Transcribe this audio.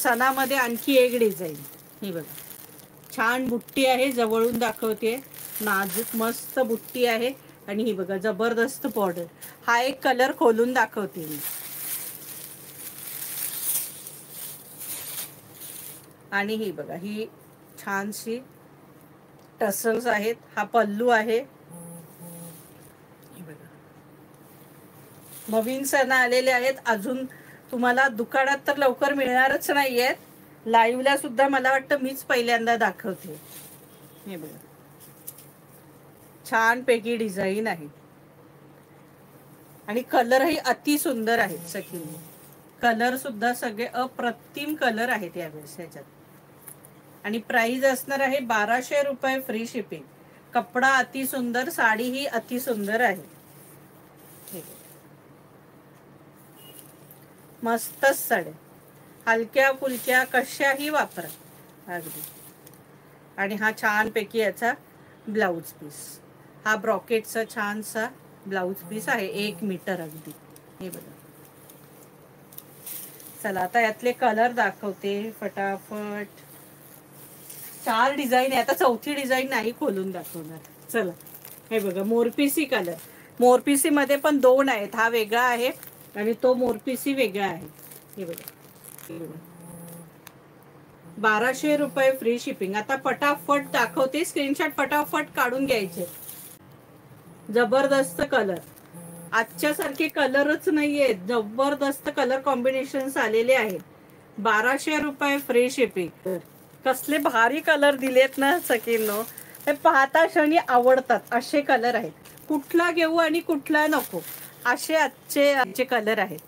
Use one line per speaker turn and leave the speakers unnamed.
सणामध्ये आणखी एक डिझाईन. ही बघा, छान बुट्टी आहे, जवळून दाखवते. नाजूक मस्त बुट्टी आहे आणि ही बघा जबरदस्त बॉर्डर. हा एक कलर खोलून दाखवते मी. आणि ही बघा, ही छानशी टसल्स आहेत. हा पल्लू आहे. नवीन सण आलेले आहेत. अजून तुम्हाला दुकानात तर लवकर मिळणारच नाहीयेत. लाईव्हला सुद्धा मला वाटतं मीच पहिल्यांदा दाखवते. हे बघा, छान पैकी डिझाईन आहे आणि कलरही अति सुंदर आहेत. सखी कलर सुद्धा सगळे अप्रतिम कलर आहेत यावेळेस ह्याच्यात. आणि प्राइस असणार आहे 1200 रुपये फ्री शिपिंग. कपडा अति सुंदर, साडी ही अति सुंदर आहे. मस्तच साड्या, हलक्या फुलक्या कशाही वापरा अगदी. आणि हा छान पैकी याचा ब्लाउज पीस. हा ब्रॉकेटचा छानसा ब्लाउज पीस आहे, 1 मीटर अगदी. हे बघा. चला आता यातले कलर दाखवते फटाफट. 4 डिझाईन आहे. आता चौथी डिझाईन नाही खोलून दाखवणार. चला, हे बघा मोरपिसी कलर. मोरपिसी मध्ये पण 2 आहेत. हा वेगळा आहे आणि तो मोरपिसी वेगळा आहे. हे बघा, 1200 रुपये फ्री शिपिंग. आता फटाफट दाखवते, स्क्रीनशॉट फटाफट काढून घ्यायचे. जबरदस्त कलर, आजच्या सारखे कलरच नाहीये. जबरदस्त कलर कॉम्बिनेशन्स आलेले आहेत. 1200 रुपये फ्री शिपिंग. कसले भारी कलर दिलेत ना सखींनो, हे पाहता क्षणी आवडतात असे कलर आहेत. कुठला घेऊ आणि कुठला नको असे आजचे कलर आहेत.